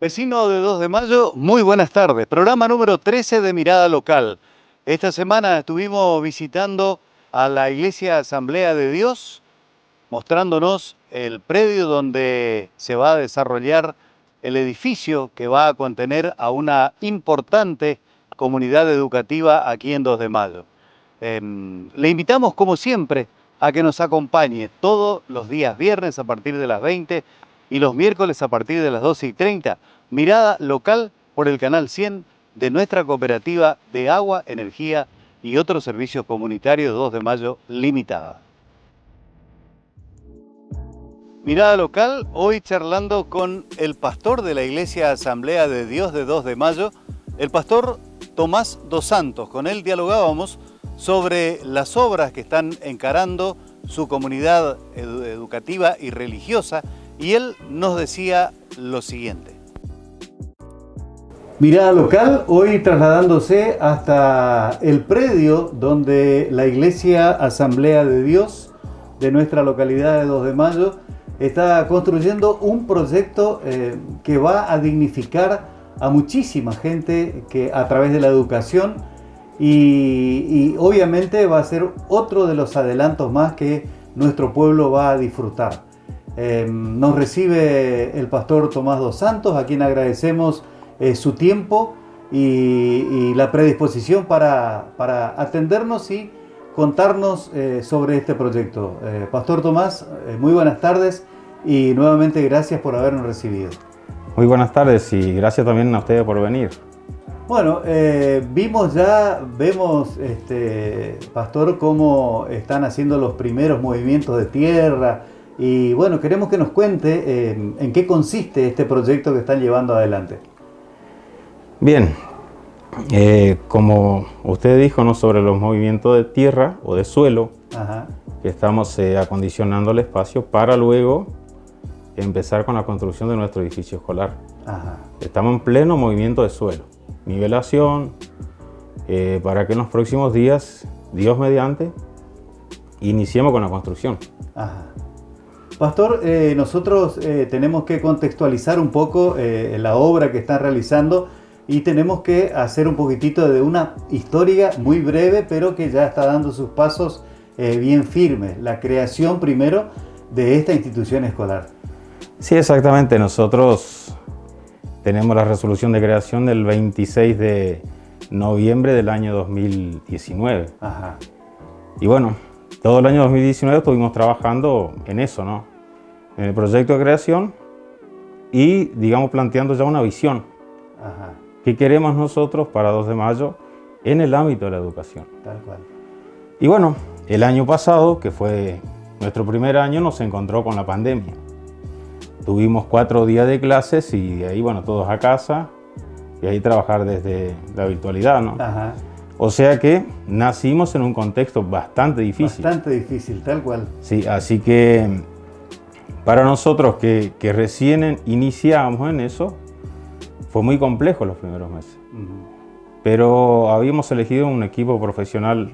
Vecino de 2 de mayo, muy buenas tardes. Programa número 13 de Mirada Local. Esta semana estuvimos visitando a la Iglesia Asamblea de Dios, mostrándonos el predio donde se va a desarrollar el edificio que va a contener a una importante comunidad educativa aquí en 2 de mayo. Le invitamos, como siempre, a que nos acompañe todos los días viernes a partir de las 20 y los miércoles a partir de las 12:30. Mirada Local por el canal 100 de nuestra cooperativa de agua, energía y otros servicios comunitarios 2 de mayo limitada. Mirada Local, hoy charlando con el pastor de la Iglesia Asamblea de Dios de 2 de mayo, el pastor Tomás dos Santos. Con él dialogábamos sobre las obras que están encarando su comunidad educativa y religiosa, y él nos decía lo siguiente. Mirada Local, hoy trasladándose hasta el predio donde la Iglesia Asamblea de Dios de nuestra localidad de 2 de mayo está construyendo un proyecto que va a dignificar a muchísima gente que a través de la educación y obviamente va a ser otro de los adelantos más que nuestro pueblo va a disfrutar. Nos recibe el pastor Tomás dos Santos, a quien agradecemos su tiempo y la predisposición para atendernos y contarnos sobre este proyecto. Pastor Tomás, muy buenas tardes y nuevamente gracias por habernos recibido. Muy buenas tardes y gracias también a ustedes por venir. Bueno, vemos, pastor, cómo están haciendo los primeros movimientos de tierra y bueno, queremos que nos cuente en qué consiste este proyecto que están llevando adelante. Bien, como usted dijo, ¿no?, sobre los movimientos de tierra o de suelo, Ajá. que estamos acondicionando el espacio para luego empezar con la construcción de nuestro edificio escolar. Ajá. Estamos en pleno movimiento de suelo, nivelación, para que en los próximos días, Dios mediante, iniciemos con la construcción. Ajá. Pastor, nosotros tenemos que contextualizar un poco la obra que están realizando y tenemos que hacer un poquitito de una historia muy breve, pero que ya está dando sus pasos bien firmes. La creación primero de esta institución escolar. Sí, exactamente. Nosotros tenemos la resolución de creación del 26 de noviembre del año 2019. Ajá. Y bueno, todo el año 2019 estuvimos trabajando en eso, ¿no? En el proyecto de creación y, digamos, planteando ya una visión. Ajá. ¿Qué queremos nosotros para 2 de mayo en el ámbito de la educación? Tal cual. Y bueno, el año pasado, que fue nuestro primer año, nos encontró con la pandemia. Tuvimos 4 días de clases y de ahí, bueno, todos a casa y ahí trabajar desde la virtualidad, ¿no? Ajá. O sea que nacimos en un contexto bastante difícil. Bastante difícil, tal cual. Sí, así que para nosotros que recién iniciamos en eso, fue muy complejo los primeros meses. Pero habíamos elegido un equipo profesional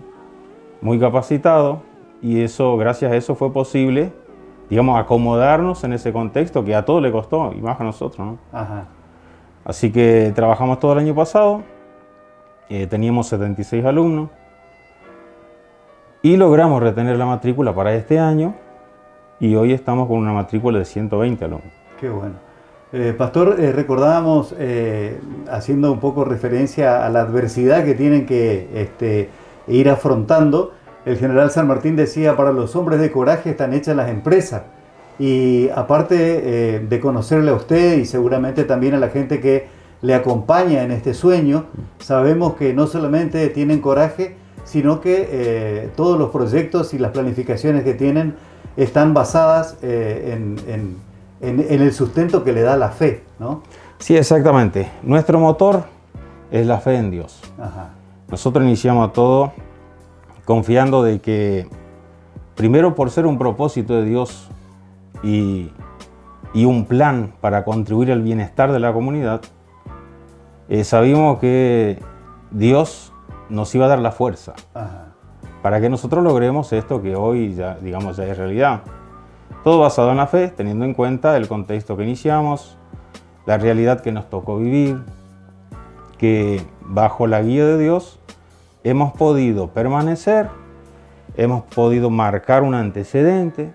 muy capacitado y eso, gracias a eso fue posible, digamos, acomodarnos en ese contexto que a todos le costó y más a nosotros, ¿no? Ajá. Así que trabajamos todo el año pasado, teníamos 76 alumnos y logramos retener la matrícula para este año y hoy estamos con una matrícula de 120 alumnos. Qué bueno. Pastor, recordábamos, haciendo un poco referencia a la adversidad que tienen que ir afrontando, el general San Martín decía, para los hombres de coraje están hechas las empresas. Y aparte de conocerle a usted y seguramente también a la gente que le acompaña en este sueño, sabemos que no solamente tienen coraje, sino que todos los proyectos y las planificaciones que tienen están basadas en el sustento que le da la fe, ¿no? Sí, exactamente. Nuestro motor es la fe en Dios. Ajá. Nosotros iniciamos todo confiando de que, primero por ser un propósito de Dios y un plan para contribuir al bienestar de la comunidad, sabíamos que Dios nos iba a dar la fuerza. Ajá. Para que nosotros logremos esto que hoy ya, digamos, ya es realidad. Todo basado en la fe, teniendo en cuenta el contexto que iniciamos, la realidad que nos tocó vivir, que bajo la guía de Dios hemos podido permanecer, hemos podido marcar un antecedente,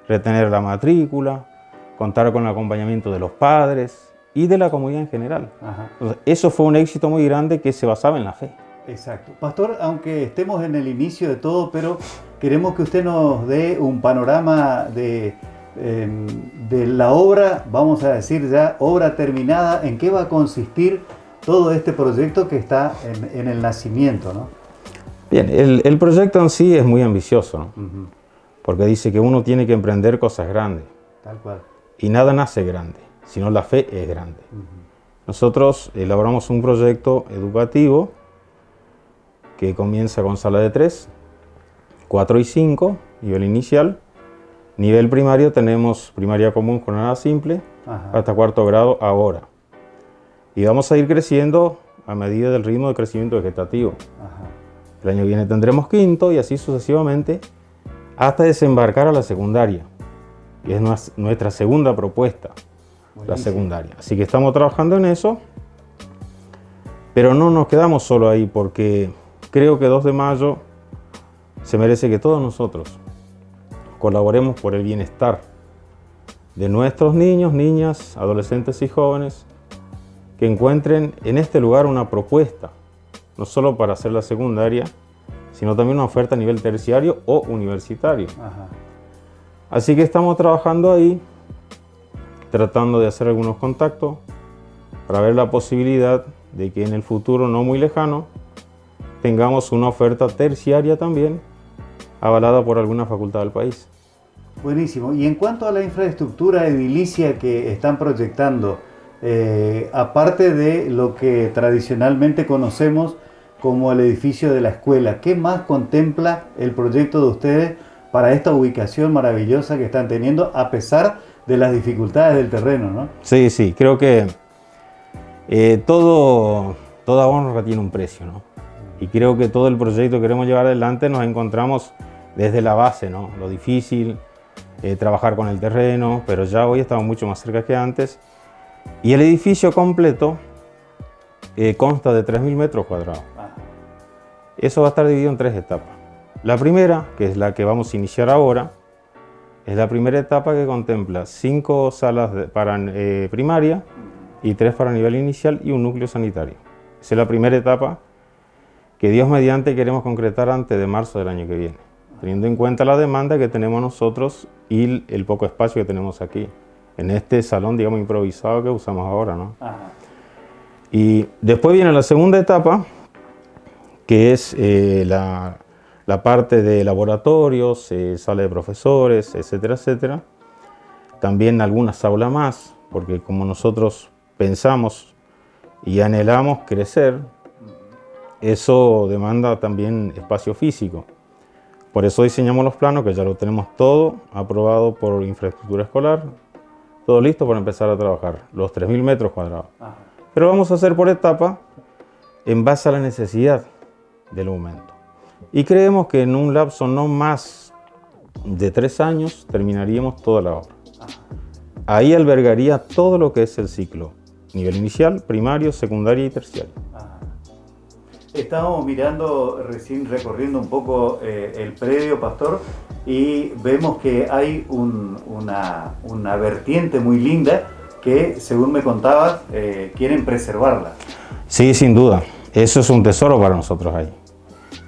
retener la matrícula, contar con el acompañamiento de los padres y de la comunidad en general. Entonces, eso fue un éxito muy grande que se basaba en la fe. Exacto. Pastor, aunque estemos en el inicio de todo, pero queremos que usted nos dé un panorama de la obra, vamos a decir ya, obra terminada, en qué va a consistir todo este proyecto que está en el nacimiento, ¿no? Bien, el proyecto en sí es muy ambicioso, ¿no? Porque dice que uno tiene que emprender cosas grandes. Tal cual. Y nada nace grande, sino la fe es grande. Nosotros elaboramos un proyecto educativo que comienza con sala de 3, 4 y 5, nivel inicial. Nivel primario tenemos primaria común, jornada simple, hasta cuarto grado ahora. Y vamos a ir creciendo a medida del ritmo de crecimiento vegetativo. El año que viene tendremos quinto y así sucesivamente hasta desembarcar a la secundaria, que es nuestra segunda propuesta, la secundaria. Así que estamos trabajando en eso, pero no nos quedamos solo ahí porque creo que 2 de mayo se merece que todos nosotros colaboremos por el bienestar de nuestros niños, niñas, adolescentes y jóvenes que encuentren en este lugar una propuesta, no solo para hacer la secundaria, sino también una oferta a nivel terciario o universitario. Así que estamos trabajando ahí, tratando de hacer algunos contactos para ver la posibilidad de que en el futuro no muy lejano tengamos una oferta terciaria también, avalada por alguna facultad del país. Buenísimo. Y en cuanto a la infraestructura edilicia que están proyectando, aparte de lo que tradicionalmente conocemos como el edificio de la escuela, ¿qué más contempla el proyecto de ustedes para esta ubicación maravillosa que están teniendo a pesar de las dificultades del terreno, ¿no? Sí, sí, creo que toda honra tiene un precio, ¿no? Y creo que todo el proyecto que queremos llevar adelante nos encontramos desde la base, ¿no? Lo difícil, trabajar con el terreno, pero ya hoy estamos mucho más cerca que antes. Y el edificio completo consta de 3.000 metros cuadrados. Eso va a estar dividido en 3 etapas. La primera, que es la que vamos a iniciar ahora, es la primera etapa que contempla 5 salas para primaria y 3 para nivel inicial y un núcleo sanitario. Esa es la primera etapa que Dios mediante queremos concretar antes de marzo del año que viene, teniendo en cuenta la demanda que tenemos nosotros y el poco espacio que tenemos aquí, en este salón, digamos, improvisado que usamos ahora, ¿no? Y después viene la segunda etapa, que es la parte de laboratorios, sala de profesores, etcétera, etcétera. También algunas aulas más, porque como nosotros pensamos y anhelamos crecer, eso demanda también espacio físico. Por eso diseñamos los planos, que ya lo tenemos todo aprobado por infraestructura escolar, todo listo para empezar a trabajar, los 3.000 metros cuadrados. Pero vamos a hacer por etapa en base a la necesidad del momento. Y creemos que en un lapso no más de 3 años terminaríamos toda la obra. Ahí albergaría todo lo que es el ciclo, nivel inicial, primario, secundaria y terciario. Estamos mirando, recién recorriendo un poco el predio, Pastor, y vemos que hay una vertiente muy linda que, según me contabas, quieren preservarla. Sí, sin duda. Eso es un tesoro para nosotros ahí.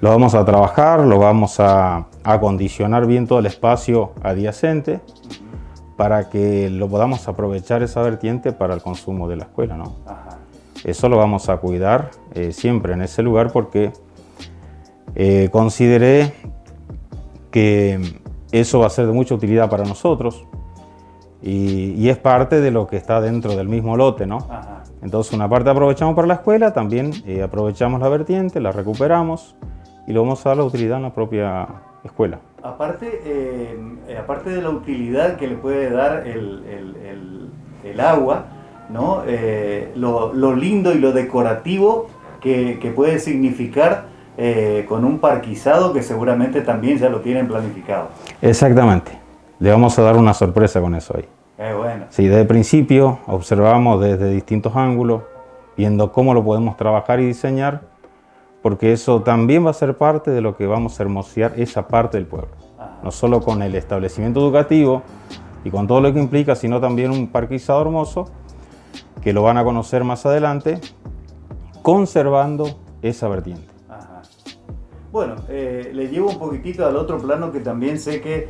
Lo vamos a trabajar, lo vamos a acondicionar bien todo el espacio adyacente para que lo podamos aprovechar esa vertiente para el consumo de la escuela, ¿no? Eso lo vamos a cuidar siempre en ese lugar porque consideré que eso va a ser de mucha utilidad para nosotros y es parte de lo que está dentro del mismo lote, ¿no? Entonces una parte aprovechamos para la escuela, también aprovechamos la vertiente, la recuperamos y lo vamos a dar la utilidad en la propia escuela. Aparte de la utilidad que le puede dar el agua, ¿no? Lo lindo y lo decorativo que puede significar con un parquizado que seguramente también ya lo tienen planificado. Exactamente. Le vamos a dar una sorpresa con eso ahí. Qué bueno. Sí, desde el principio observamos desde distintos ángulos, viendo cómo lo podemos trabajar y diseñar, porque eso también va a ser parte de lo que vamos a hermosear esa parte del pueblo. No solo con el establecimiento educativo y con todo lo que implica, sino también un parquizado hermoso, que lo van a conocer más adelante, conservando esa vertiente. Ajá. Bueno, le llevo un poquitito al otro plano que también sé que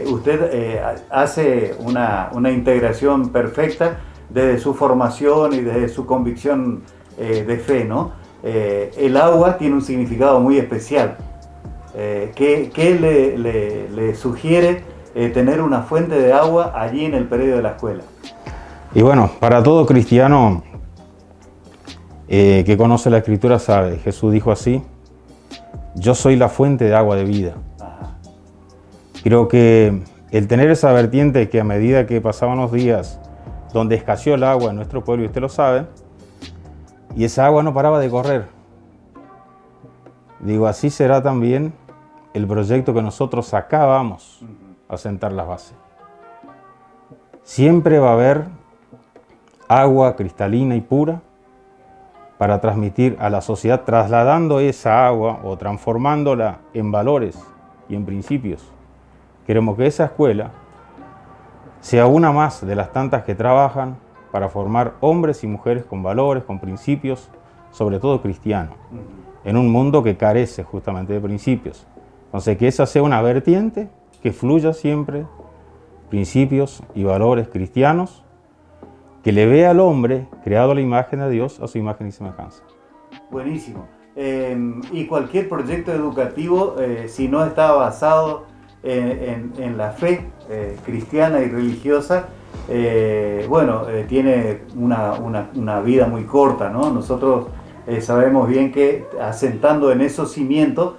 usted hace una integración perfecta desde su formación y desde su convicción de fe, ¿no? El agua tiene un significado muy especial. ¿Qué le sugiere tener una fuente de agua allí en el predio de la escuela? Y bueno, para todo cristiano que conoce la Escritura sabe, Jesús dijo así: yo soy la fuente de agua de vida. Ajá. Creo que el tener esa vertiente que a medida que pasaban los días, donde escaseó el agua en nuestro pueblo, y usted lo sabe, y esa agua no paraba de correr. Digo, así será también el proyecto que nosotros acá vamos a sentar las bases. Siempre va a haber agua cristalina y pura para transmitir a la sociedad, trasladando esa agua o transformándola en valores y en principios. Queremos que esa escuela sea una más de las tantas que trabajan para formar hombres y mujeres con valores, con principios, sobre todo cristianos, en un mundo que carece justamente de principios. Entonces, que esa sea una vertiente que fluya siempre principios y valores cristianos, que le vea al hombre creado a la imagen de Dios, a su imagen y semejanza. Buenísimo. Y cualquier proyecto educativo, si no está basado en la fe cristiana y religiosa, tiene una vida muy corta, ¿no? Nosotros sabemos bien que asentando en esos cimientos,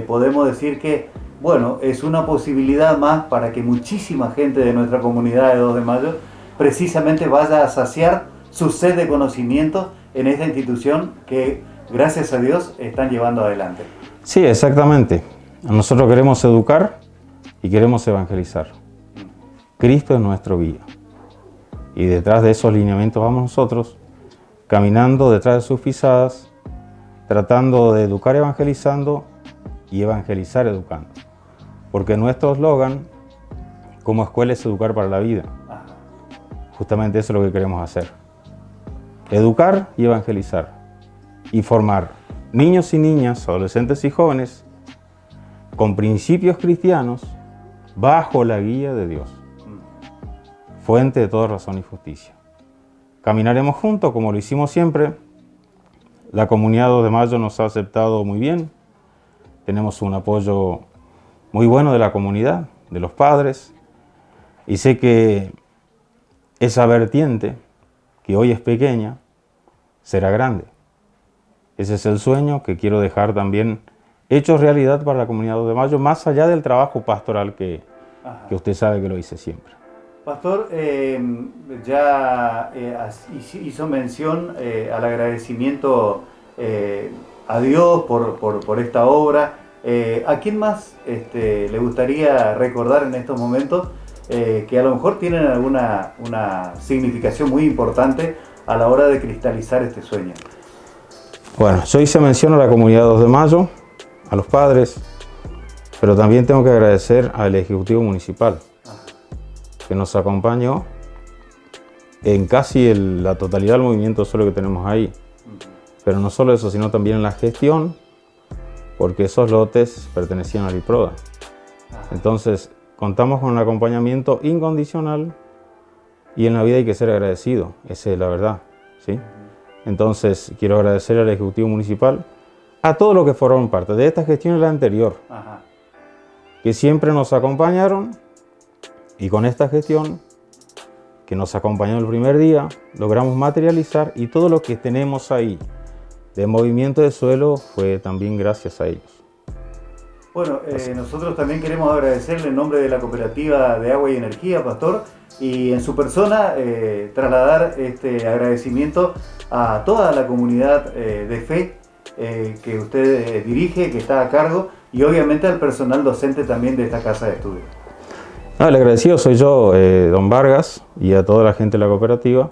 podemos decir que, bueno, es una posibilidad más para que muchísima gente de nuestra comunidad de 2 de Mayo precisamente vaya a saciar su sed de conocimiento en esta institución que, gracias a Dios, están llevando adelante. Sí, exactamente. Nosotros queremos educar y queremos evangelizar. Cristo es nuestro guía. Y detrás de esos lineamientos vamos nosotros, caminando detrás de sus pisadas, tratando de educar evangelizando y evangelizar educando. Porque nuestro eslogan como escuela es educar para la vida. Justamente eso es lo que queremos hacer. Educar y evangelizar. Y formar niños y niñas, adolescentes y jóvenes con principios cristianos bajo la guía de Dios. Fuente de toda razón y justicia. Caminaremos juntos como lo hicimos siempre. La comunidad 2 de Mayo nos ha aceptado muy bien. Tenemos un apoyo muy bueno de la comunidad, de los padres. Y sé que esa vertiente, que hoy es pequeña, será grande. Ese es el sueño que quiero dejar también hecho realidad para la comunidad 2 de Mayo, más allá del trabajo pastoral que usted sabe que lo hice siempre. Pastor, ya hizo mención al agradecimiento a Dios por esta obra. ¿A quién más le gustaría recordar en estos momentos que a lo mejor tienen una significación muy importante a la hora de cristalizar este sueño? Bueno, yo hice mención a la comunidad 2 de Mayo, a los padres, pero también tengo que agradecer al Ejecutivo Municipal, que nos acompañó en casi la totalidad del movimiento solo que tenemos ahí. Pero no solo eso, sino también en la gestión, porque esos lotes pertenecían a Liproda. Entonces, contamos con un acompañamiento incondicional y en la vida hay que ser agradecido, esa es la verdad, ¿sí? Entonces, quiero agradecer al Ejecutivo Municipal, a todos los que formaron parte de esta gestión y la anterior, que siempre nos acompañaron, y con esta gestión, que nos acompañó el primer día, logramos materializar, y todo lo que tenemos ahí de movimiento de suelo fue también gracias a ellos. Bueno, nosotros también queremos agradecerle en nombre de la Cooperativa de Agua y Energía, Pastor, y en su persona trasladar este agradecimiento a toda la comunidad de fe que usted dirige, que está a cargo, y obviamente al personal docente también de esta casa de estudio. No, el agradecido soy yo, don Vargas, y a toda la gente de la cooperativa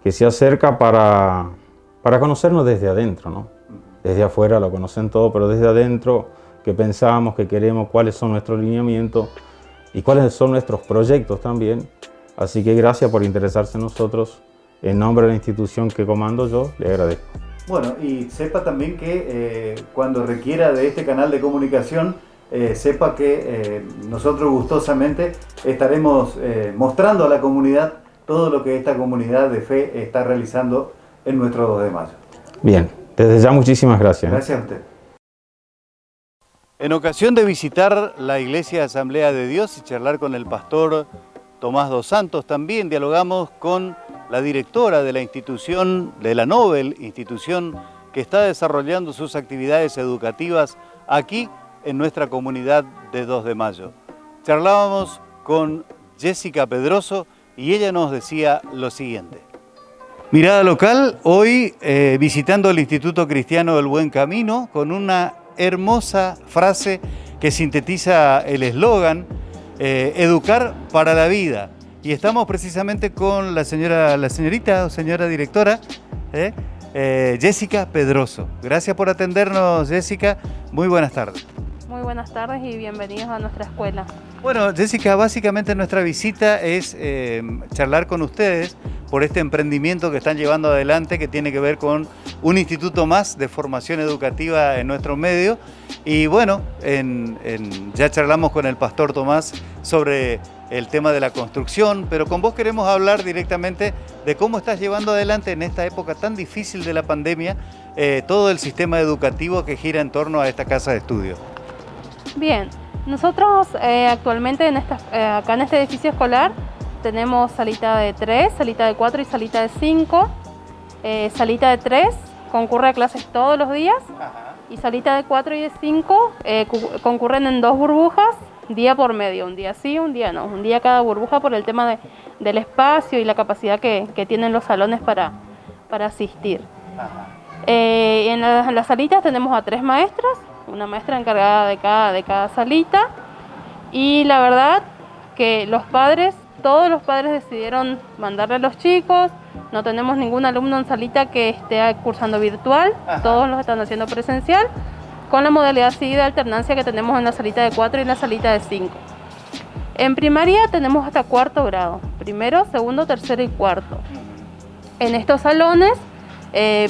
que se acerca para conocernos desde adentro, ¿no? Desde afuera lo conocen todo, pero desde adentro, que pensamos, que queremos, cuáles son nuestros lineamientos y cuáles son nuestros proyectos también. Así que gracias por interesarse en nosotros. En nombre de la institución que comando yo, le agradezco. Bueno, y sepa también que cuando requiera de este canal de comunicación, sepa que nosotros gustosamente estaremos mostrando a la comunidad todo lo que esta comunidad de fe está realizando en nuestro 2 de mayo. Bien, desde ya muchísimas gracias. Gracias a usted. En ocasión de visitar la Iglesia Asamblea de Dios y charlar con el pastor Tomás dos Santos, también dialogamos con la directora de la institución, de la Nobel, institución que está desarrollando sus actividades educativas aquí en nuestra comunidad de 2 de mayo. Charlábamos con Jessica Pedroso y ella nos decía lo siguiente. Mirada local, hoy visitando el Instituto Cristiano del Buen Camino con una hermosa frase que sintetiza el eslogan Educar para la vida. Y estamos precisamente con la señorita o señora directora, Jessica Pedroso. Gracias por atendernos, Jessica. Muy buenas tardes. Muy buenas tardes y bienvenidos a nuestra escuela. Bueno, Jessica, básicamente nuestra visita es charlar con ustedes por este emprendimiento que están llevando adelante, que tiene que ver con un instituto más de formación educativa en nuestro medio. Y bueno, ya charlamos con el pastor Tomás sobre el tema de la construcción, pero con vos queremos hablar directamente de cómo estás llevando adelante en esta época tan difícil de la pandemia todo el sistema educativo que gira en torno a esta casa de estudio. Bien, nosotros actualmente acá en este edificio escolar tenemos salita de 3, salita de 4 y salita de 5. Salita de 3 concurre a clases todos los días. Ajá. Y salita de 4 y de 5 concurren en 2 burbujas, día por medio, un día sí, un día no. Un día cada burbuja por el tema del espacio y la capacidad que tienen los salones para asistir. En las salitas tenemos a 3 maestras, una maestra encargada de cada salita, y la verdad que todos los padres decidieron mandarle a los chicos. No tenemos ningún alumno en salita que esté cursando virtual. Ajá. Todos los están haciendo presencial, con la modalidad así de alternancia que tenemos en la salita de 4 y la salita de 5. En primaria tenemos hasta 4º grado, primero, segundo, tercero y cuarto. En estos salones,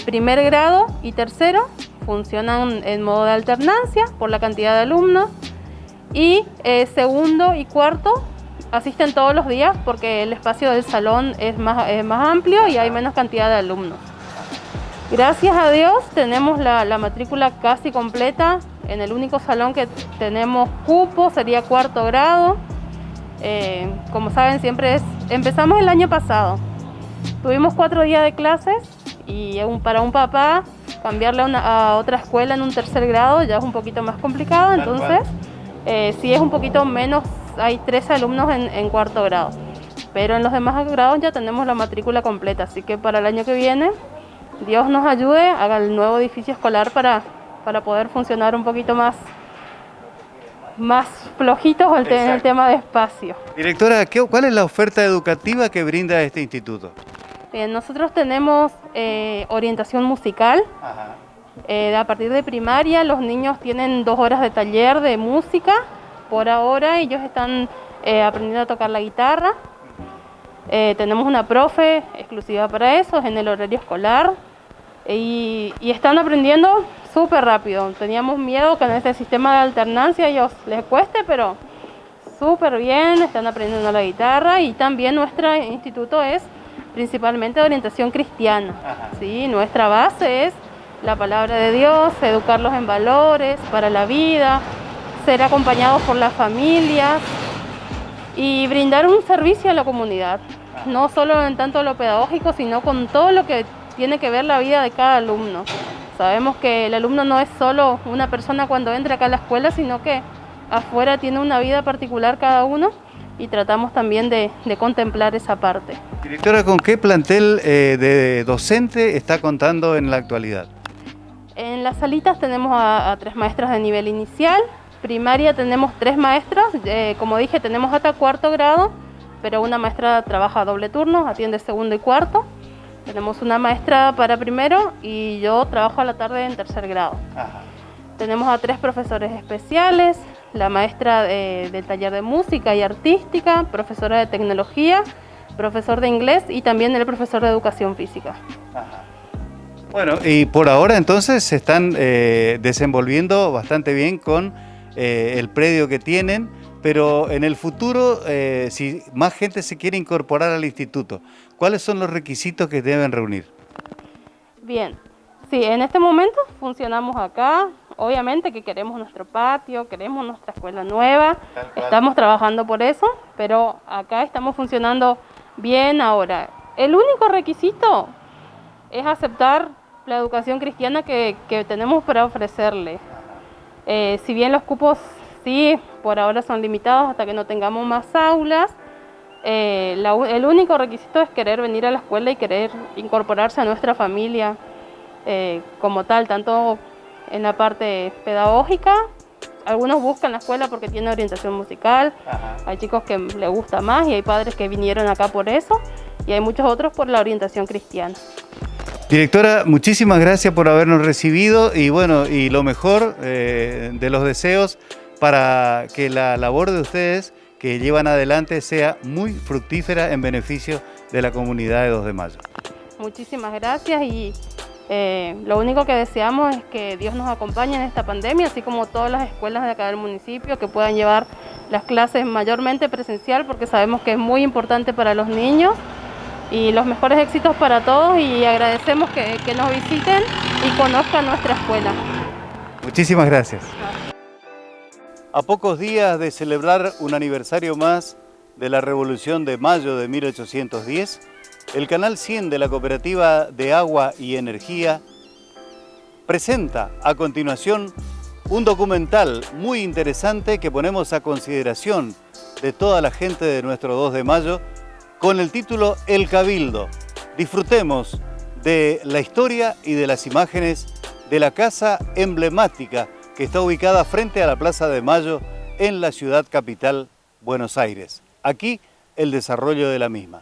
primer grado y tercero funcionan en modo de alternancia por la cantidad de alumnos, y segundo y cuarto asisten todos los días porque el espacio del salón es más amplio y hay menos cantidad de alumnos. Gracias a Dios tenemos la matrícula casi completa. En el único salón que tenemos cupo sería 4º grado. Como saben, empezamos el año pasado. Tuvimos 4 días de clases y para un papá cambiarle a otra escuela en un 3er grado ya es un poquito más complicado. Entonces sí es un poquito menos, hay 13 alumnos en 4º grado. Pero en los demás grados ya tenemos la matrícula completa, así que para el año que viene, Dios nos ayude, haga el nuevo edificio escolar para poder funcionar un poquito más flojitos en el tema de espacio. Directora, ¿cuál es la oferta educativa que brinda este instituto? Bien, nosotros tenemos orientación musical. Ajá. A partir de primaria los niños tienen 2 horas de taller de música por ahora. Ellos están aprendiendo a tocar la guitarra. Tenemos una profe exclusiva para eso, es en el horario escolar. Y están aprendiendo súper rápido. Teníamos miedo que en este sistema de alternancia a ellos les cueste, pero súper bien, están aprendiendo la guitarra. Y también nuestro instituto es principalmente de orientación cristiana. ¿Sí? Nuestra base es la palabra de Dios, educarlos en valores para la vida, ser acompañados por las familias y brindar un servicio a la comunidad. No solo en tanto lo pedagógico, sino con todo lo que tiene que ver la vida de cada alumno. Sabemos que el alumno no es solo una persona cuando entra acá a la escuela, sino que afuera tiene una vida particular cada uno, y tratamos también de contemplar esa parte. Directora, ¿con qué plantel de docente está contando en la actualidad? En las salitas tenemos a 3 maestras de nivel inicial, Primaria tenemos 3 maestras, como dije tenemos hasta 4º grado, pero una maestra trabaja doble turno, atiende 2º y 4º. Tenemos una maestra para 1º y yo trabajo a la tarde en 3er grado. Ajá. Tenemos a 3 profesores especiales, la maestra del taller de música y artística, profesora de tecnología, profesor de inglés y también el profesor de educación física. Ajá. Bueno, y por ahora entonces se están desenvolviendo bastante bien con el predio que tienen, pero en el futuro, si más gente se quiere incorporar al instituto, ¿cuáles son los requisitos que deben reunir? Bien, sí, en este momento funcionamos acá, obviamente que queremos nuestro patio, queremos nuestra escuela nueva, estamos trabajando por eso, pero acá estamos funcionando bien ahora. El único requisito es aceptar la educación cristiana que tenemos para ofrecerle. Si bien los cupos sí, por ahora son limitados hasta que no tengamos más aulas, el único requisito es querer venir a la escuela y querer incorporarse a nuestra familia como tal, tanto en la parte pedagógica. Algunos buscan la escuela porque tiene orientación musical. Ajá. Hay chicos que les gusta más y hay padres que vinieron acá por eso, y hay muchos otros por la orientación cristiana. Directora, muchísimas gracias por habernos recibido y bueno, y lo mejor de los deseos para que la labor de ustedes que llevan adelante sea muy fructífera en beneficio de la comunidad de 2 de Mayo. Muchísimas gracias y lo único que deseamos es que Dios nos acompañe en esta pandemia, así como todas las escuelas de acá del municipio que puedan llevar las clases mayormente presencial, porque sabemos que es muy importante para los niños. Y los mejores éxitos para todos y agradecemos que nos visiten y conozcan nuestra escuela. Muchísimas gracias. A pocos días de celebrar un aniversario más de la Revolución de Mayo de 1810, el Canal 100 de la Cooperativa de Agua y Energía presenta a continuación un documental muy interesante que ponemos a consideración de toda la gente de nuestro 2 de Mayo con el título El Cabildo. Disfrutemos de la historia y de las imágenes de la casa emblemática que está ubicada frente a la Plaza de Mayo en la ciudad capital, Buenos Aires. Aquí el desarrollo de la misma.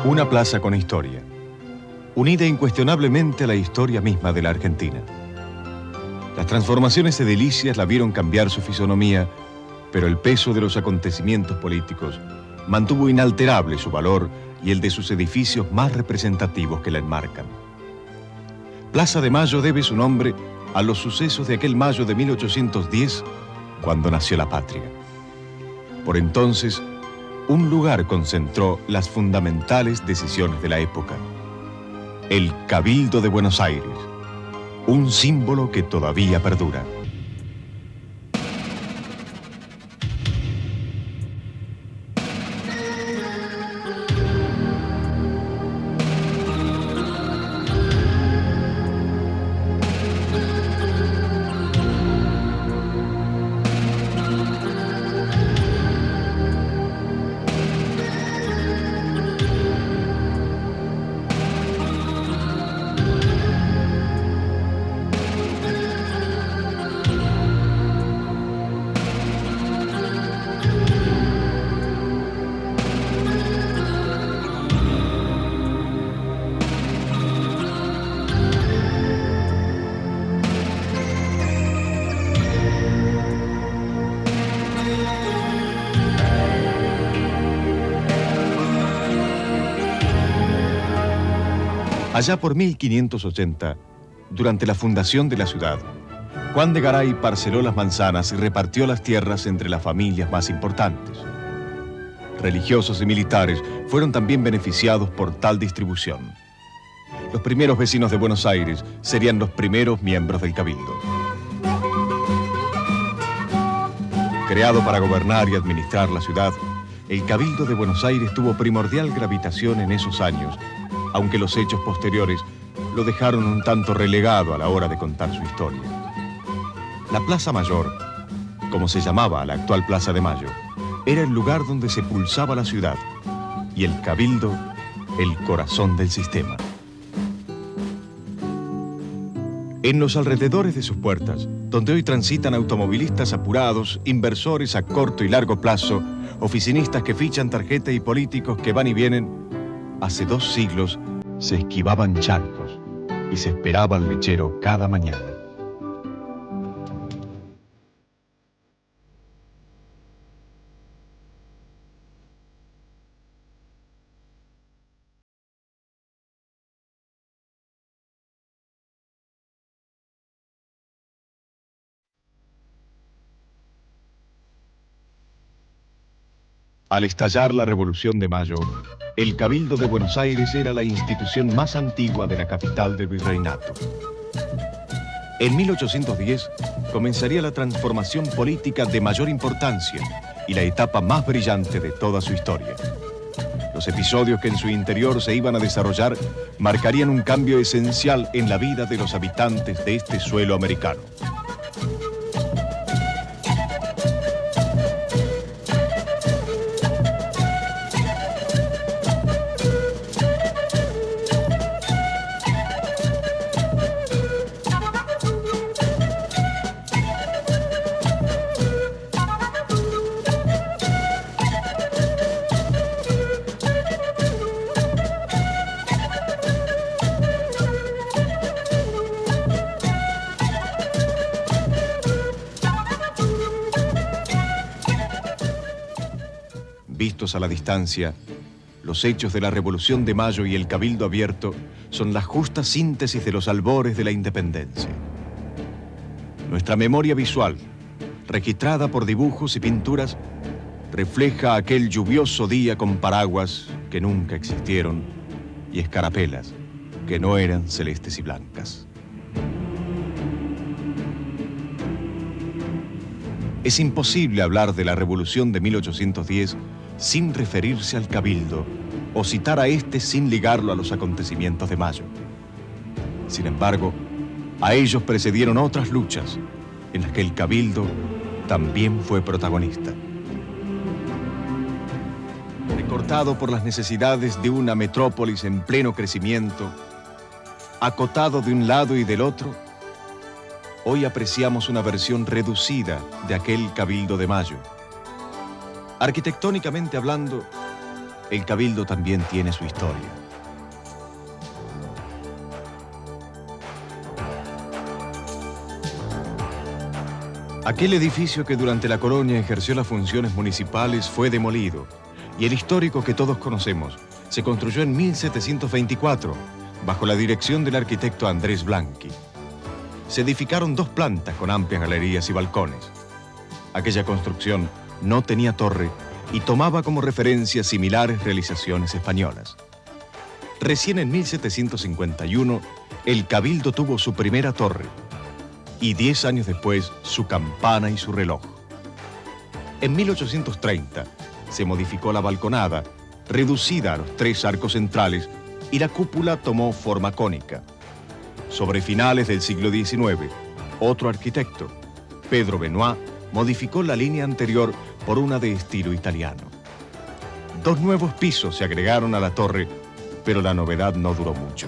Una plaza con historia, unida incuestionablemente a la historia misma de la Argentina. Las transformaciones edilicias la vieron cambiar su fisonomía, pero el peso de los acontecimientos políticos mantuvo inalterable su valor y el de sus edificios más representativos que la enmarcan. Plaza de Mayo debe su nombre a los sucesos de aquel mayo de 1810, cuando nació la patria. Por entonces, un lugar concentró las fundamentales decisiones de la época: el Cabildo de Buenos Aires, un símbolo que todavía perdura. Allá por 1580, durante la fundación de la ciudad, Juan de Garay parceló las manzanas y repartió las tierras entre las familias más importantes. Religiosos y militares fueron también beneficiados por tal distribución. Los primeros vecinos de Buenos Aires serían los primeros miembros del Cabildo. Creado para gobernar y administrar la ciudad, el Cabildo de Buenos Aires tuvo primordial gravitación en esos años, aunque los hechos posteriores lo dejaron un tanto relegado a la hora de contar su historia. La Plaza Mayor, como se llamaba la actual Plaza de Mayo, era el lugar donde se pulsaba la ciudad y el Cabildo, el corazón del sistema. En los alrededores de sus puertas, donde hoy transitan automovilistas apurados, inversores a corto y largo plazo, oficinistas que fichan tarjeta y políticos que van y vienen, hace 2 siglos se esquivaban charcos y se esperaba al lechero cada mañana. Al estallar la Revolución de Mayo, el Cabildo de Buenos Aires era la institución más antigua de la capital del virreinato. En 1810 comenzaría la transformación política de mayor importancia y la etapa más brillante de toda su historia. Los episodios que en su interior se iban a desarrollar marcarían un cambio esencial en la vida de los habitantes de este suelo americano. Vistos a la distancia, los hechos de la Revolución de Mayo y el Cabildo Abierto son la justa síntesis de los albores de la independencia. Nuestra memoria visual, registrada por dibujos y pinturas, refleja aquel lluvioso día con paraguas que nunca existieron y escarapelas que no eran celestes y blancas. Es imposible hablar de la Revolución de 1810 sin referirse al Cabildo o citar a este sin ligarlo a los acontecimientos de Mayo. Sin embargo, a ellos precedieron otras luchas en las que el Cabildo también fue protagonista. Recortado por las necesidades de una metrópolis en pleno crecimiento, acotado de un lado y del otro, hoy apreciamos una versión reducida de aquel Cabildo de Mayo. Arquitectónicamente hablando, el Cabildo también tiene su historia. Aquel edificio que durante la colonia ejerció las funciones municipales fue demolido, y el histórico que todos conocemos se construyó en 1724, bajo la dirección del arquitecto Andrés Blanqui. Se edificaron 2 plantas con amplias galerías y balcones. Aquella construcción no tenía torre y tomaba como referencia similares realizaciones españolas. Recién en 1751, el Cabildo tuvo su primera torre y 10 años después su campana y su reloj. En 1830 se modificó la balconada, reducida a los 3 arcos centrales, y la cúpula tomó forma cónica. Sobre finales del siglo XIX, otro arquitecto, Pedro Benoit, modificó la línea anterior por una de estilo italiano. 2 nuevos pisos se agregaron a la torre, pero la novedad no duró mucho.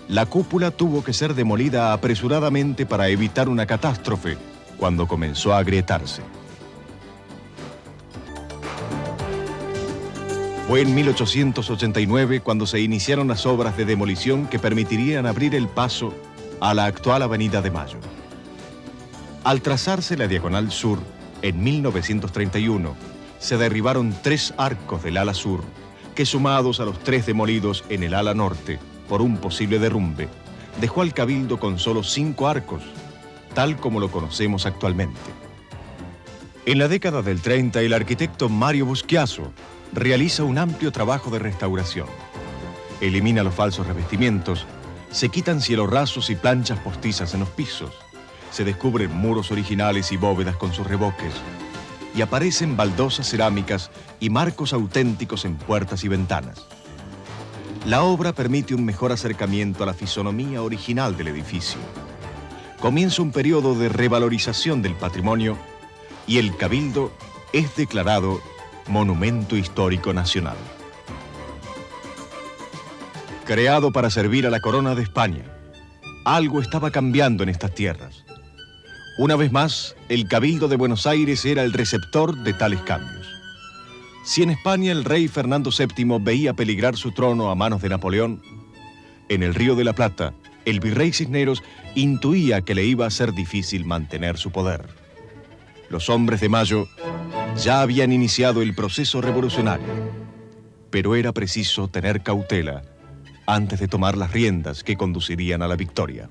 La cúpula tuvo que ser demolida apresuradamente para evitar una catástrofe cuando comenzó a agrietarse. Fue en 1889 cuando se iniciaron las obras de demolición que permitirían abrir el paso a la actual Avenida de Mayo. Al trazarse la diagonal sur, en 1931, se derribaron 3 arcos del ala sur, que sumados a los 3 demolidos en el ala norte por un posible derrumbe, dejó al Cabildo con solo 5 arcos, tal como lo conocemos actualmente. En la década del 30, el arquitecto Mario Buschiaso realiza un amplio trabajo de restauración. Elimina los falsos revestimientos, se quitan cielos rasos y planchas postizas en los pisos, se descubren muros originales y bóvedas con sus revoques, y aparecen baldosas cerámicas y marcos auténticos en puertas y ventanas. La obra permite un mejor acercamiento a la fisonomía original del edificio. Comienza un periodo de revalorización del patrimonio y el Cabildo es declarado Monumento Histórico Nacional. Creado para servir a la Corona de España, Algo estaba cambiando en estas tierras. Una vez más, el Cabildo de Buenos Aires era el receptor de tales cambios. Si en España el rey Fernando VII veía peligrar su trono a manos de Napoleón, en el Río de la Plata, el virrey Cisneros intuía que le iba a ser difícil mantener su poder. Los hombres de Mayo ya habían iniciado el proceso revolucionario, pero era preciso tener cautela antes de tomar las riendas que conducirían a la victoria.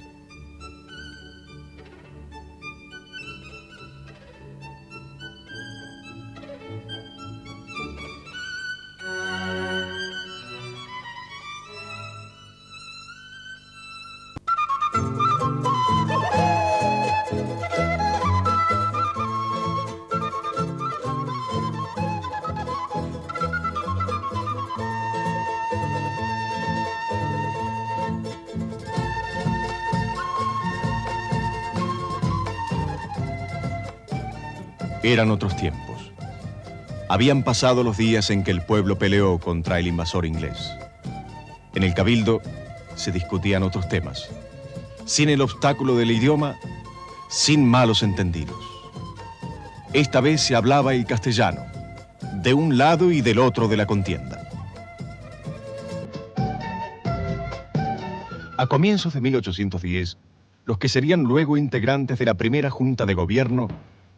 Eran otros tiempos. Habían pasado los días en que el pueblo peleó contra el invasor inglés. En el Cabildo se discutían otros temas, sin el obstáculo del idioma, sin malos entendidos. Esta vez se hablaba el castellano, de un lado y del otro de la contienda. A comienzos de 1810, los que serían luego integrantes de la primera Junta de Gobierno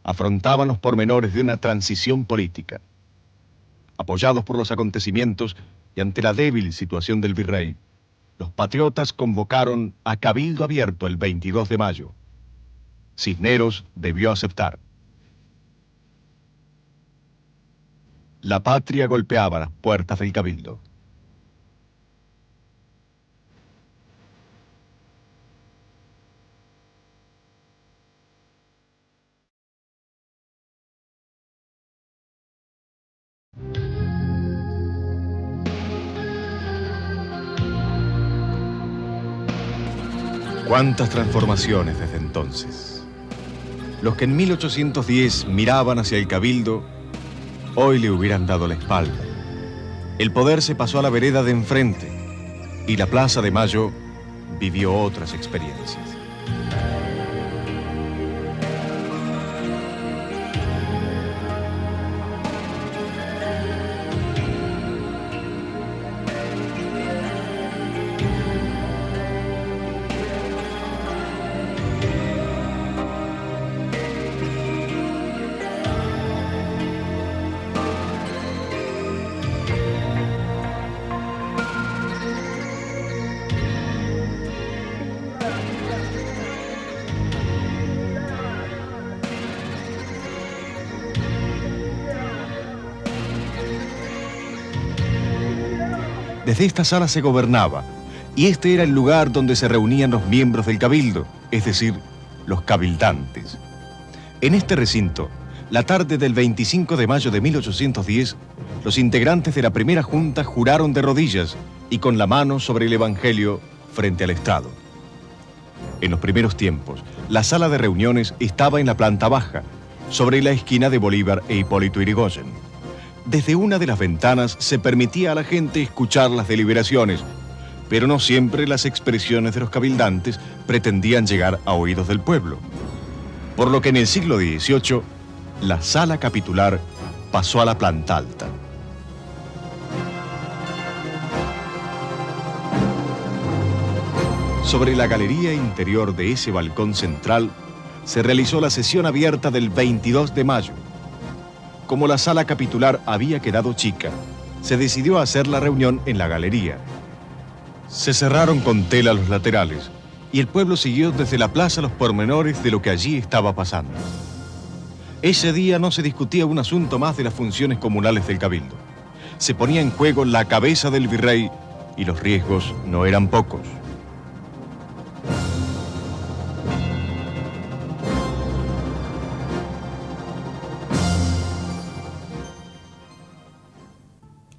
afrontaban los pormenores de una transición política. Apoyados por los acontecimientos y ante la débil situación del virrey, los patriotas convocaron a Cabildo Abierto el 22 de mayo. Cisneros debió aceptar. La patria golpeaba las puertas del Cabildo. ¿Cuántas transformaciones desde entonces? Los que en 1810 miraban hacia el Cabildo, hoy le hubieran dado la espalda. El poder se pasó a la vereda de enfrente y la Plaza de Mayo vivió otras experiencias. Desde esta sala se gobernaba, y este era el lugar donde se reunían los miembros del Cabildo, es decir, los cabildantes. En este recinto, la tarde del 25 de mayo de 1810, los integrantes de la primera junta juraron de rodillas y con la mano sobre el Evangelio frente al Estado. En los primeros tiempos, la sala de reuniones estaba en la planta baja, sobre la esquina de Bolívar e Hipólito Yrigoyen. Desde una de las ventanas se permitía a la gente escuchar las deliberaciones, pero no siempre las expresiones de los cabildantes pretendían llegar a oídos del pueblo. Por lo que en el siglo XVIII, la sala capitular pasó a la planta alta. Sobre la galería interior de ese balcón central, se realizó la sesión abierta del 22 de mayo. Como la sala capitular había quedado chica, se decidió hacer la reunión en la galería. Se cerraron con tela los laterales y el pueblo siguió desde la plaza los pormenores de lo que allí estaba pasando. Ese día no se discutía un asunto más de las funciones comunales del Cabildo. Se ponía en juego la cabeza del virrey y los riesgos no eran pocos.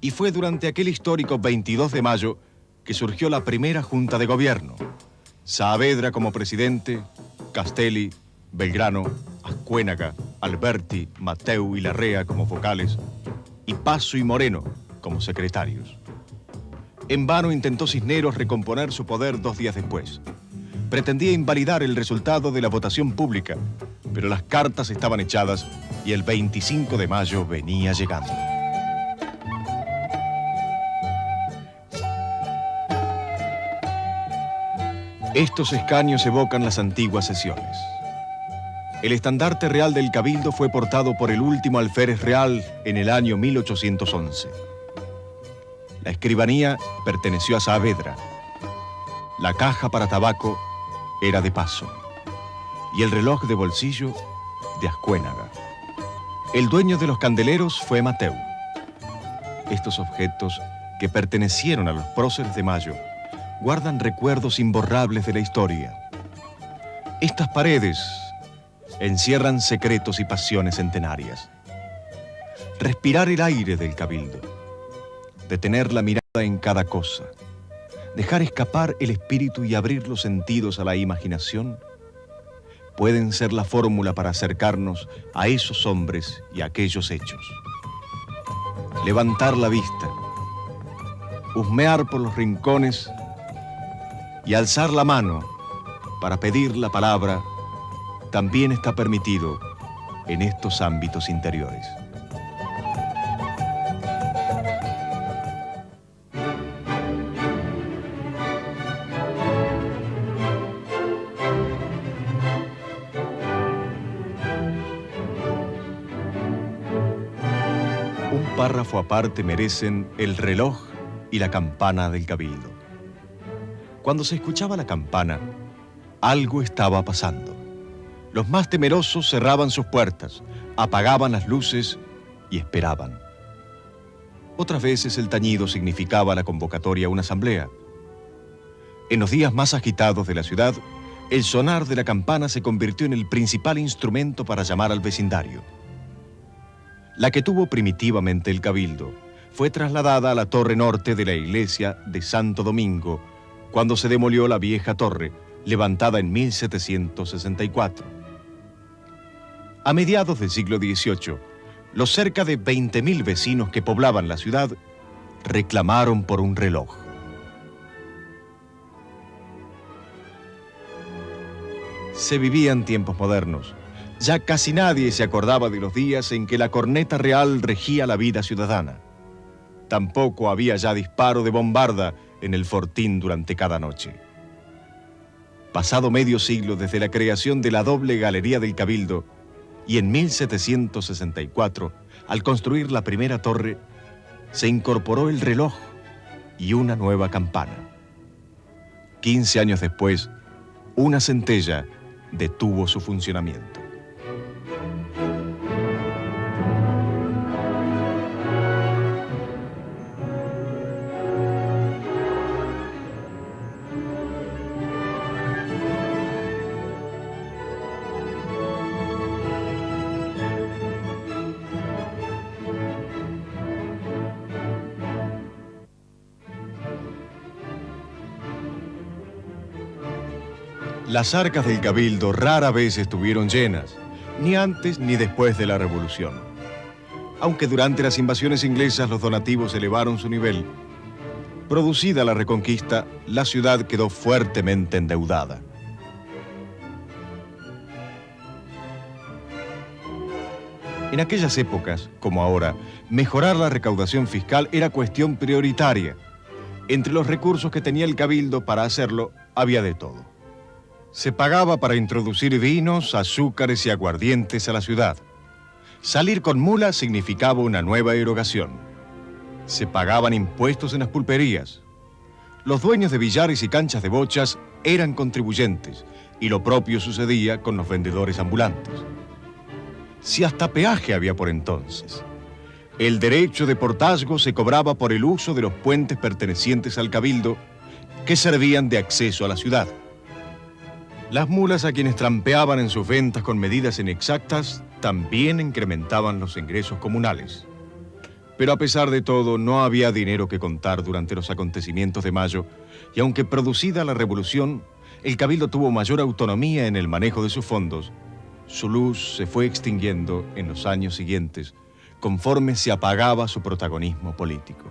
Y fue durante aquel histórico 22 de mayo que surgió la primera Junta de Gobierno. Saavedra como presidente, Castelli, Belgrano, Ascuénaga, Alberti, Mateu y Larrea como vocales, y Paso y Moreno como secretarios. En vano intentó Cisneros recomponer su poder 2 días después. pretendía invalidar el resultado de la votación pública, pero las cartas estaban echadas y el 25 de mayo venía llegando. Estos escaños evocan las antiguas sesiones. El estandarte real del Cabildo fue portado por el último alférez real en el año 1811. La escribanía perteneció a Saavedra. La caja para tabaco era de Paso y el reloj de bolsillo de Ascuénaga. El dueño de los candeleros fue Mateu. Estos objetos, que pertenecieron a los próceres de Mayo, guardan recuerdos imborrables de la historia. Estas paredes encierran secretos y pasiones centenarias. Respirar el aire del Cabildo, detener la mirada en cada cosa, dejar escapar el espíritu y abrir los sentidos a la imaginación, pueden ser la fórmula para acercarnos a esos hombres y a aquellos hechos. Levantar la vista, husmear por los rincones y alzar la mano para pedir la palabra también está permitido en estos ámbitos interiores. Un párrafo aparte merecen el reloj y la campana del Cabildo. Cuando se escuchaba la campana, algo estaba pasando. Los más temerosos cerraban sus puertas, apagaban las luces y esperaban. Otras veces el tañido significaba la convocatoria a una asamblea. En los días más agitados de la ciudad, el sonar de la campana se convirtió en el principal instrumento para llamar al vecindario. La que tuvo primitivamente el Cabildo fue trasladada a la torre norte de la iglesia de Santo Domingo, cuando se demolió la vieja torre, levantada en 1764. A mediados del siglo XVIII, los cerca de 20.000 vecinos que poblaban la ciudad reclamaron por un reloj. Se vivían tiempos modernos. Ya casi nadie se acordaba de los días en que la corneta real regía la vida ciudadana. Tampoco había ya disparo de bombarda en el fortín durante cada noche. Pasado medio siglo desde la creación de la doble galería del Cabildo, y en 1764, al construir la primera torre, se incorporó el reloj y una nueva campana. 15 años después, una centella detuvo su funcionamiento. Las arcas del Cabildo rara vez estuvieron llenas, ni antes ni después de la Revolución. Aunque durante las invasiones inglesas los donativos elevaron su nivel, producida la Reconquista, la ciudad quedó fuertemente endeudada. En aquellas épocas, como ahora, mejorar la recaudación fiscal era cuestión prioritaria. Entre los recursos que tenía el Cabildo para hacerlo, había de todo. Se pagaba para introducir vinos, azúcares y aguardientes a la ciudad. Salir con mulas significaba una nueva erogación. Se pagaban impuestos en las pulperías. Los dueños de billares y canchas de bochas eran contribuyentes, y lo propio sucedía con los vendedores ambulantes. Si hasta peaje había por entonces. El derecho de portazgo se cobraba por el uso de los puentes pertenecientes al Cabildo, que servían de acceso a la ciudad. Las mulas a quienes trampeaban en sus ventas con medidas inexactas también incrementaban los ingresos comunales. Pero a pesar de todo, no había dinero que contar durante los acontecimientos de mayo, y aunque producida la revolución, el Cabildo tuvo mayor autonomía en el manejo de sus fondos, su luz se fue extinguiendo en los años siguientes, conforme se apagaba su protagonismo político.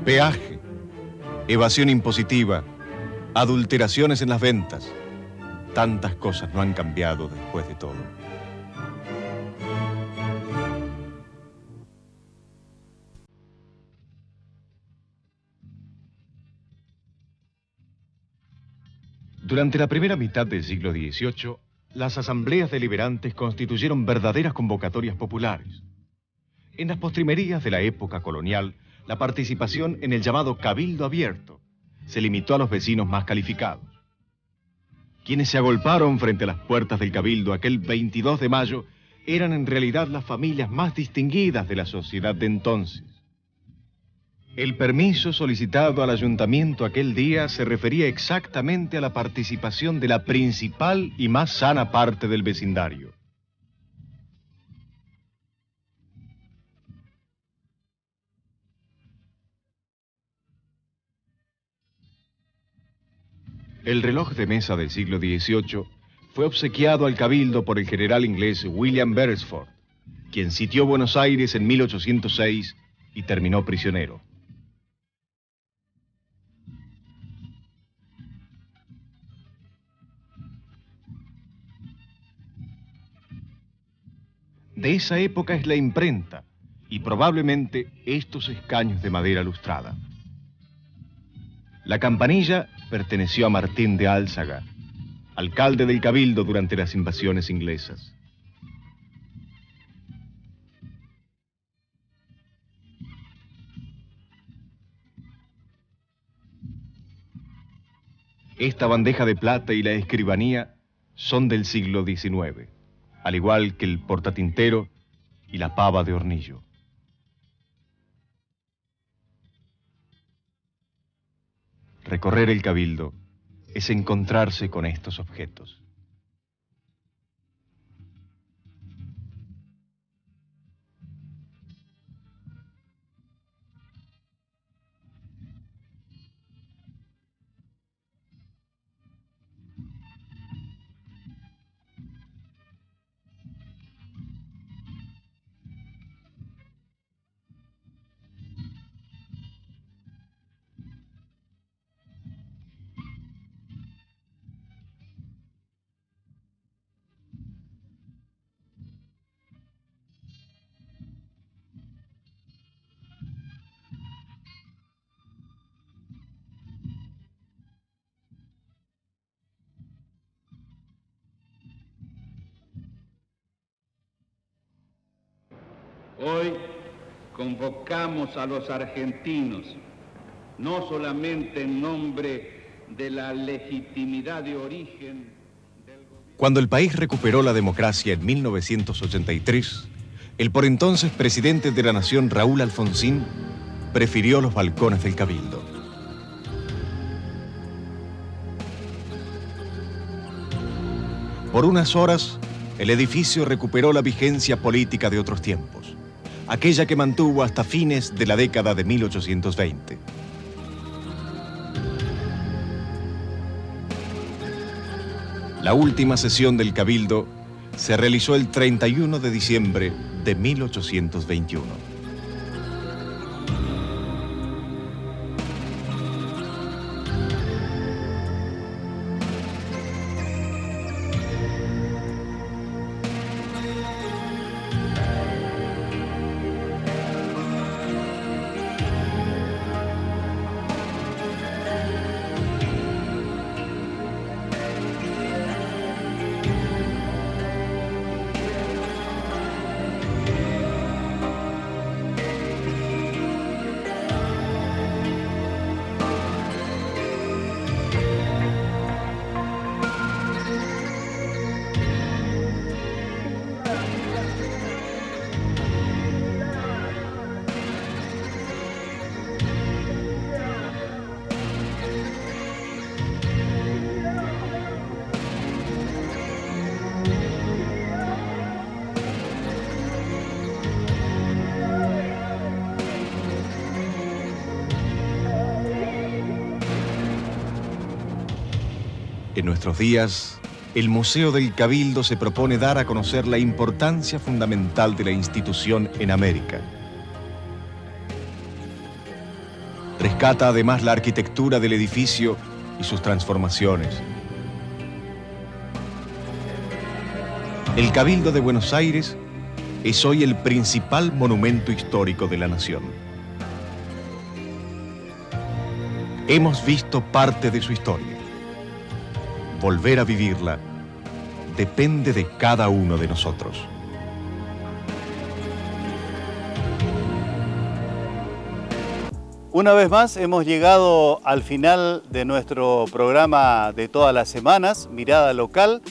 peaje, evasión impositiva, adulteraciones en las ventas. Tantas cosas no han cambiado después de todo. Durante la primera mitad del siglo XVIII, las asambleas deliberantes constituyeron verdaderas convocatorias populares. En las postrimerías de la época colonial, la participación en el llamado Cabildo Abierto se limitó a los vecinos más calificados. Quienes se agolparon frente a las puertas del Cabildo aquel 22 de mayo eran en realidad las familias más distinguidas de la sociedad de entonces. El permiso solicitado al ayuntamiento aquel día se refería exactamente a la participación de la principal y más sana parte del vecindario. El reloj de mesa del siglo XVIII fue obsequiado al Cabildo por el general inglés William Beresford, quien sitió Buenos Aires en 1806 y terminó prisionero. De esa época es la imprenta y probablemente estos escaños de madera lustrada. La campanilla perteneció a Martín de Álzaga, alcalde del Cabildo durante las invasiones inglesas. Esta bandeja de plata y la escribanía son del siglo XIX, al igual que el portatintero y la pava de hornillo. Recorrer el Cabildo es encontrarse con estos objetos. Hoy convocamos a los argentinos, no solamente en nombre de la legitimidad de origen del gobierno. Cuando el país recuperó la democracia en 1983, el por entonces presidente de la nación, Raúl Alfonsín, prefirió los balcones del Cabildo. Por unas horas, el edificio recuperó la vigencia política de otros tiempos, aquella que mantuvo hasta fines de la década de 1820. La última sesión del Cabildo se realizó el 31 de diciembre de 1821. En nuestros días, el Museo del Cabildo se propone dar a conocer la importancia fundamental de la institución en América. Rescata además la arquitectura del edificio y sus transformaciones. El Cabildo de Buenos Aires es hoy el principal monumento histórico de la nación. Hemos visto parte de su historia. Volver a vivirla depende de cada uno de nosotros. Una vez más hemos llegado al final de nuestro programa de todas las semanas, Mirada Local.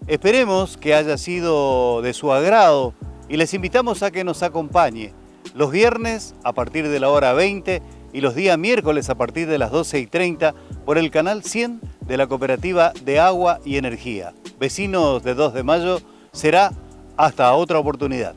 Esperemos que haya sido de su agrado y les invitamos a que nos acompañe los viernes a partir de la hora 20 y los días miércoles a partir de las 12:30 por el canal 100 de la Cooperativa de Agua y Energía. Vecinos de 2 de Mayo, será hasta otra oportunidad.